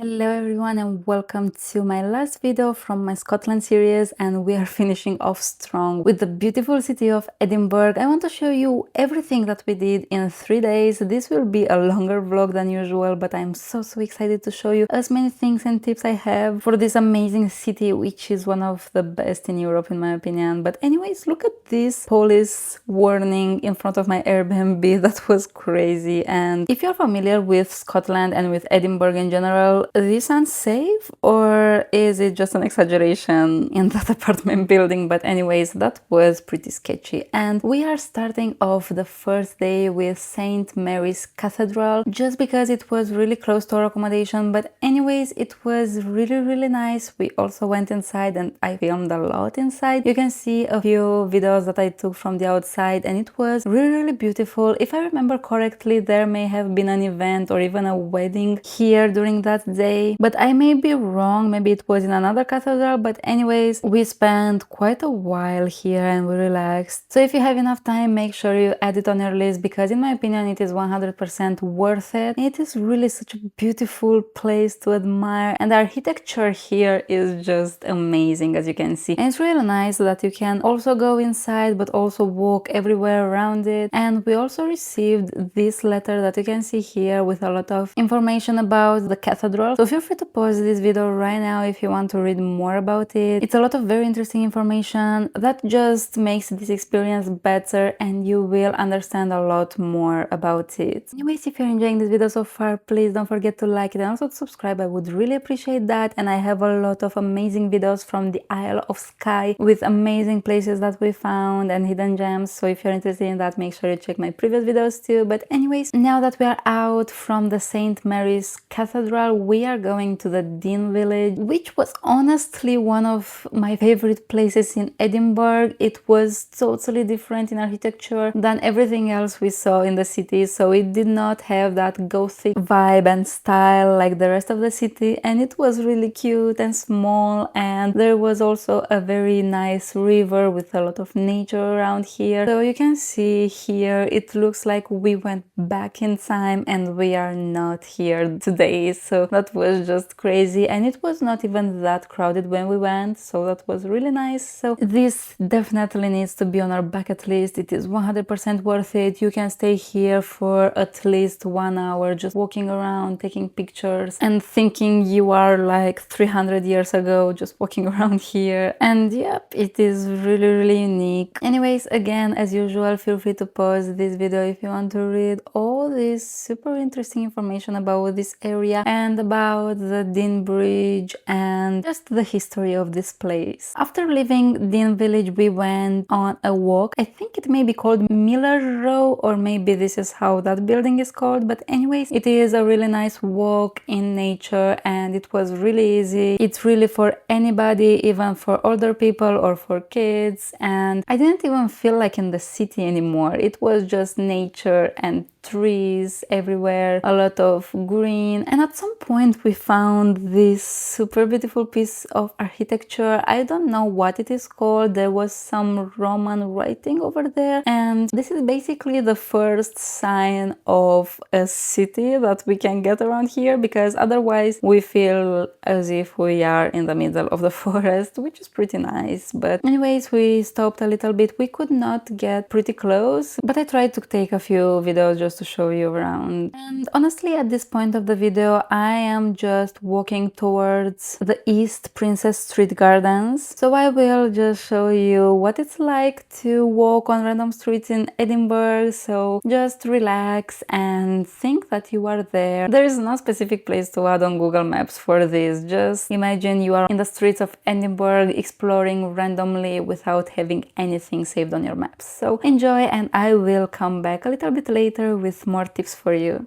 Hello everyone and welcome to my last video from my Scotland series, and we are finishing off strong with the beautiful city of Edinburgh. I want to show you everything that we did in 3 days. This will be a longer vlog than usual, but I'm so excited to show you as many things and tips I have for this amazing city, which is one of the best in Europe in my opinion. But anyways, look at this police warning in front of my Airbnb. That was crazy. And if you're familiar with Scotland and with Edinburgh in general, this unsafe, or is it just an exaggeration in that apartment building? But anyways, that was pretty sketchy. And we are starting off the first day with St. Mary's Cathedral just because it was really close to our accommodation. But anyways, it was really nice. We also went inside and I filmed a lot inside. You can see a few videos that I took from the outside and it was really beautiful. If I remember correctly, there may have been an event or even a wedding here during that day, but I may be wrong. Maybe it was in another cathedral. But anyways, we spent quite a while here and we relaxed. So if you have enough time, make sure you add it on your list, because in my opinion it is 100% worth it. It is really such a beautiful place to admire, and the architecture here is just amazing, as you can see. And it's really nice that you can also go inside but also walk everywhere around it. And we also received this letter that you can see here with a lot of information about the cathedral. So feel free to pause this video right now if you want to read more about it. It's a lot of very interesting information that just makes this experience better and you will understand a lot more about it. Anyways, if you're enjoying this video so far, please don't forget to like it and also to subscribe. I would really appreciate that. And I have a lot of amazing videos from the Isle of Skye with amazing places that we found and hidden gems. So if you're interested in that, make sure you check my previous videos too. But anyways, now that we are out from the St. Mary's Cathedral, we are going to the Dean Village, which was honestly one of my favorite places in Edinburgh. It was totally different in architecture than everything else we saw in the city, so it did not have that gothic vibe and style like the rest of the city, and it was really cute and small. And there was also a very nice river with a lot of nature around here. So you can see here it looks like we went back in time and we are not here today. So that was just crazy, and it was not even that crowded when we went, so that was really nice. So this definitely needs to be on our bucket list. It is 100% worth it. You can stay here for at least 1 hour just walking around, taking pictures and thinking you are like 300 years ago just walking around here. And yep, it is really unique. Anyways, again, as usual, feel free to pause this video if you want to read all this super interesting information about this area and about the Dean Bridge and just the history of this place. After leaving Dean Village, we went on a walk. I think it may be called Miller Row, or maybe this is how that building is called. But anyways, it is a really nice walk in nature and it was really easy. It's really for anybody, even for older people or for kids. And I didn't even feel like in the city anymore. It was just nature and trees everywhere, a lot of green. And at some point we found this super beautiful piece of architecture. I don't know what it is called. There was some Roman writing over there, and this is basically the first sign of a city that we can get around here, because otherwise we feel as if we are in the middle of the forest, which is pretty nice. But anyways, we stopped a little bit. We could not get pretty close, but I tried to take a few videos just to show you around. And honestly, at this point of the video, I am just walking towards the East Princess Street Gardens. So I will just show you what it's like to walk on random streets in Edinburgh. So just relax and think that you are there. There is no specific place to add on Google Maps for this. Just imagine you are in the streets of Edinburgh exploring randomly without having anything saved on your maps. So enjoy, and I will come back a little bit later with more tips for you.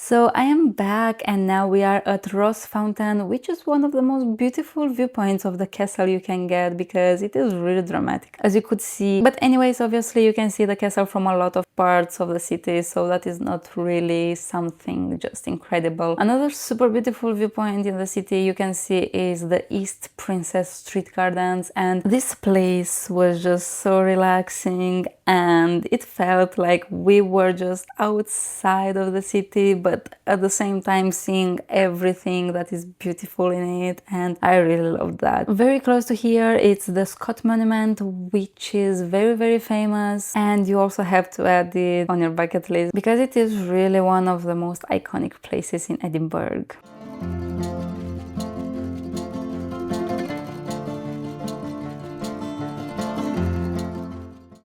So I am back and now we are at Ross Fountain, which is one of the most beautiful viewpoints of the castle you can get because it is really dramatic, as you could see. But anyways, obviously you can see the castle from a lot of parts of the city, so that is not really something just incredible. Another super beautiful viewpoint in the city you can see is the East Princess Street Gardens, and this place was just so relaxing and it felt like we were just outside of the city, but at the same time seeing everything that is beautiful in it, and I really loved that. Very close to here it's the Scott Monument, which is very famous, and you also have to add it on your bucket list because it is really one of the most iconic places in Edinburgh.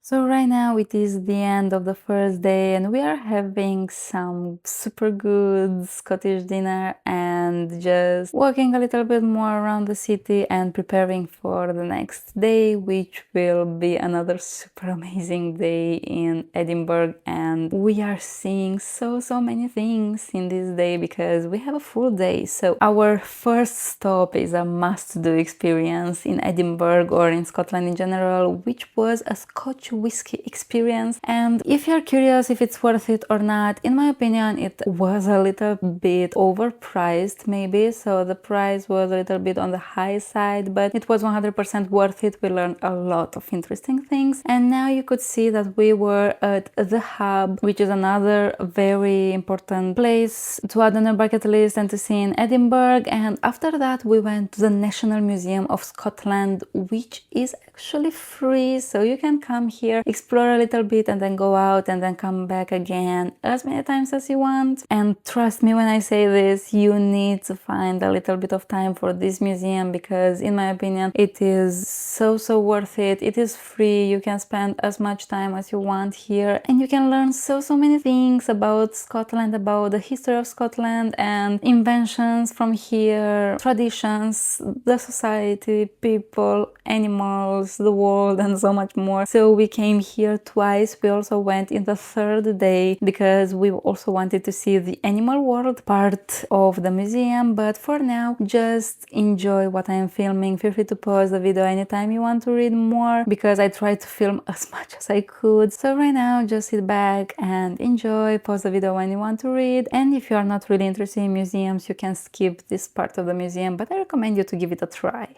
So right now it is the end of the first day and we are having some super good Scottish dinner and just walking a little bit more around the city and preparing for the next day, which will be another super amazing day in Edinburgh. And we are seeing so many things in this day because we have a full day. So our first stop is a must-do experience in Edinburgh or in Scotland in general, which was a Scotch Whisky Experience. And if you're curious if it's worth it or not, in my opinion it was a little bit overpriced maybe, so the price was a little bit on the high side, but it was 100% worth it. We learned a lot of interesting things. And now you could see that we were at the Hub, which is another very important place to add on your bucket list and to see in Edinburgh. And after that we went to the National Museum of Scotland, which is actually free, so you can come here, explore a little bit and then go out and then come back again as many times as you want. And trust me when I say this, you need to find a little bit of time for this museum because in my opinion it is so worth it. It is free, you can spend as much time as you want here and you can learn so many things about Scotland, about the history of Scotland and inventions from here, traditions, the society, people, animals, the world and so much more. So we came here twice. We also went in the third day because we also wanted to see the animal world part of the museum, but for now just enjoy what I am filming. Feel free to pause the video anytime you want to read more because I tried to film as much as I could. So right now just sit back and enjoy, pause the video when you want to read, and if you are not really interested in museums you can skip this part of the museum, but I recommend you to give it a try.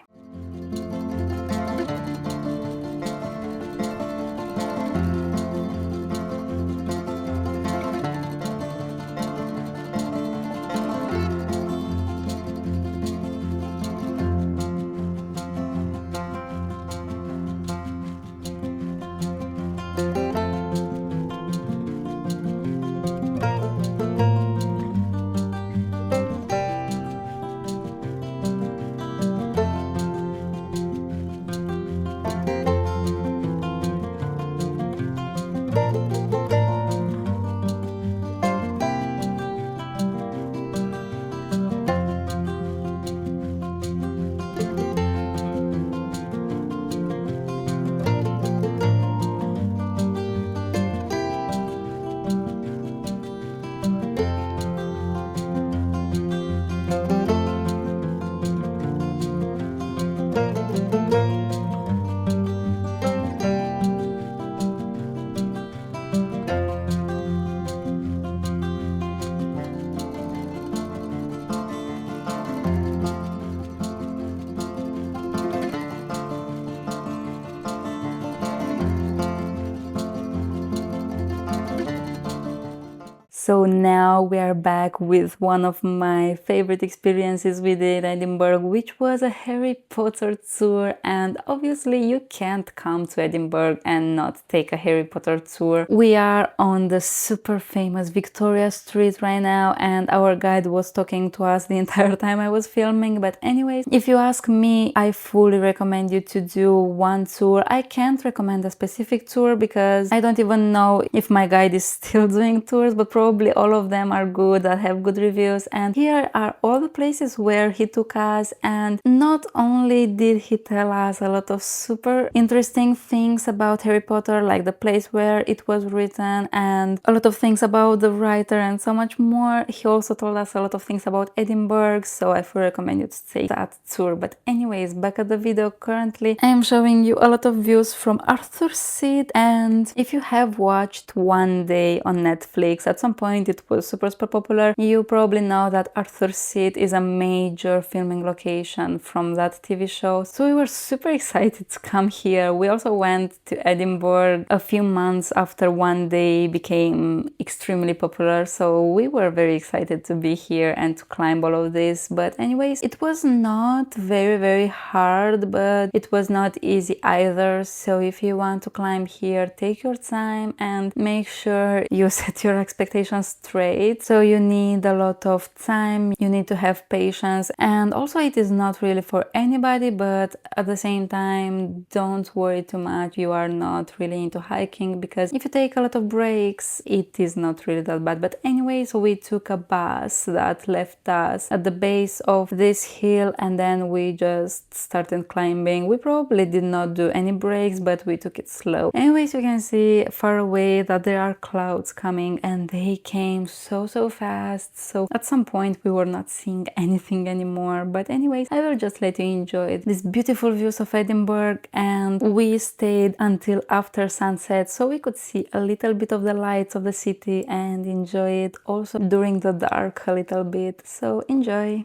So now we are back with one of my favorite experiences we did in Edinburgh, which was a Harry Potter tour. And obviously you can't come to Edinburgh and not take a Harry Potter tour. We are on the super famous Victoria Street right now and our guide was talking to us the entire time I was filming. But anyways, if you ask me, I fully recommend you to do one tour. I can't recommend a specific tour because I don't even know if my guide is still doing tours, but probably probably all of them are good, that have good reviews. And here are all the places where he took us, and not only did he tell us a lot of super interesting things about Harry Potter, like the place where it was written and a lot of things about the writer and so much more, he also told us a lot of things about Edinburgh, so I fully recommend you to take that tour. But anyways, back at the video. Currently I am showing you a lot of views from Arthur's Seat, and if you have watched One Day on Netflix, at some point it was super popular, you probably know that Arthur's Seat is a major filming location from that TV show, so we were super excited to come here. We also went to Edinburgh a few months after One Day became extremely popular, so we were very excited to be here and to climb all of this. But anyways, it was not very hard, but it was not easy either, so if you want to climb here, take your time and make sure you set your expectations straight. So you need a lot of time, you need to have patience, and also it is not really for anybody, but at the same time don't worry too much. You are not really into hiking, because if you take a lot of breaks it is not really that bad. But anyways, we took a bus that left us at the base of this hill, and then we just started climbing. We probably did not do any breaks, but we took it slow. Anyways, you can see far away that there are clouds coming, and they came so fast, so at some point we were not seeing anything anymore. But anyways, I will just let you enjoy these beautiful views of Edinburgh, and we stayed until after sunset so we could see a little bit of the lights of the city and enjoy it also during the dark a little bit. So enjoy!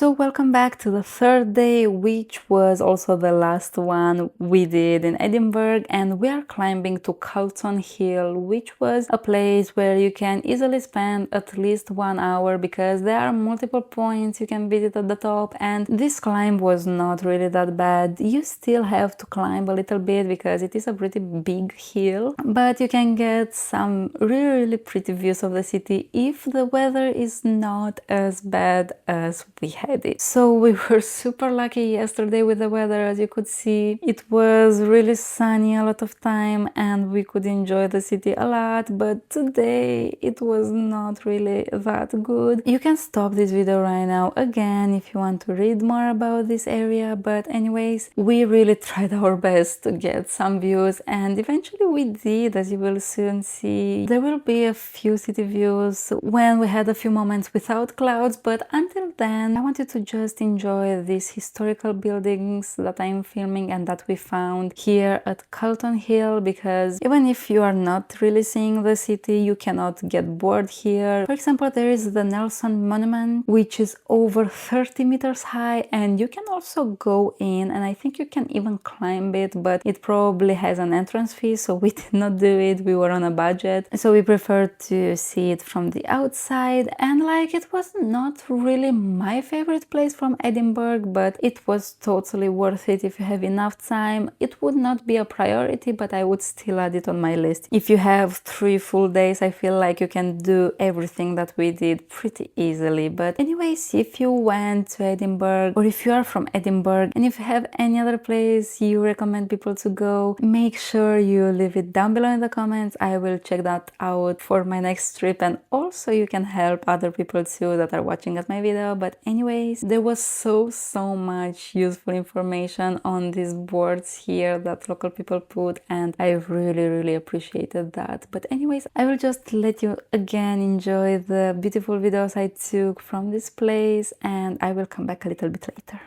So welcome back to the third day, which was also the last one we did in Edinburgh, and we are climbing to Calton Hill, which was a place where you can easily spend at least 1 hour, because there are multiple points you can visit at the top, and this climb was not really that bad. You still have to climb a little bit because it is a pretty big hill, but you can get some really pretty views of the city if the weather is not as bad as we had it. So we were super lucky yesterday with the weather. As you could see, it was really sunny a lot of time and we could enjoy the city a lot, but today it was not really that good. You can stop this video right now again if you want to read more about this area, but anyways, we really tried our best to get some views, and eventually we did, as you will soon see. There will be a few city views when we had a few moments without clouds, but until then I wanted to just enjoy these historical buildings that I'm filming and that we found here at Calton Hill, because even if you are not really seeing the city, you cannot get bored here. For example, there is the Nelson Monument, which is over 30 meters high, and you can also go in, and I think you can even climb it, but it probably has an entrance fee, so we did not do it. We were on a budget, so we preferred to see it from the outside. And like, it was not really my favorite place from Edinburgh, but it was totally worth it if you have enough time. It would not be a priority, but I would still add it on my list. If you have 3 full days, I feel like you can do everything that we did pretty easily. But anyways, if you went to Edinburgh, or if you are from Edinburgh and if you have any other place you recommend people to go, make sure you leave it down below in the comments. I will check that out for my next trip, and also you can help other people too that are watching at my video. But anyways, there was so much useful information on these boards here that local people put, and I really appreciated that. But anyways, I will just let you again enjoy the beautiful videos I took from this place, and I will come back a little bit later.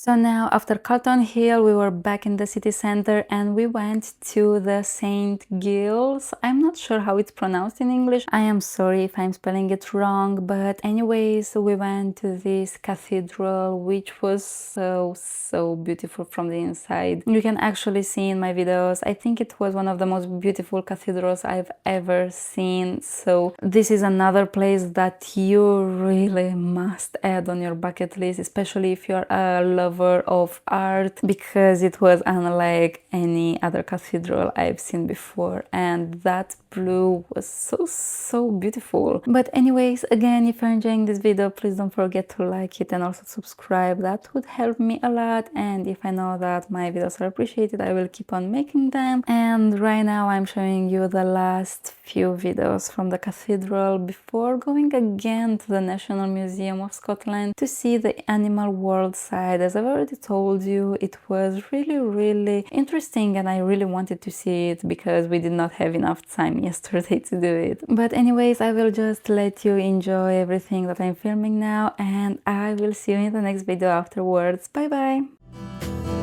So now after Calton Hill, we were back in the city center and we went to the St. Giles. I'm not sure how it's pronounced in English. I am sorry if I'm spelling it wrong, but anyways, we went to this cathedral, which was so beautiful from the inside. You can actually see in my videos, I think it was one of the most beautiful cathedrals I've ever seen. So this is another place that you really must add on your bucket list, especially if you're a lover of art, because it was unlike any other cathedral I've seen before, and that blue was so beautiful. But anyways, again, if you're enjoying this video, please don't forget to like it and also subscribe. That would help me a lot, and if I know that my videos are appreciated, I will keep on making them. And right now I'm showing you the last few videos from the cathedral before going again to the National Museum of Scotland to see the animal world side. As I've already told you, it was really interesting and I really wanted to see it because we did not have enough time yesterday to do it. But anyways, I will just let you enjoy everything that I'm filming now, and I will see you in the next video afterwards. Bye bye!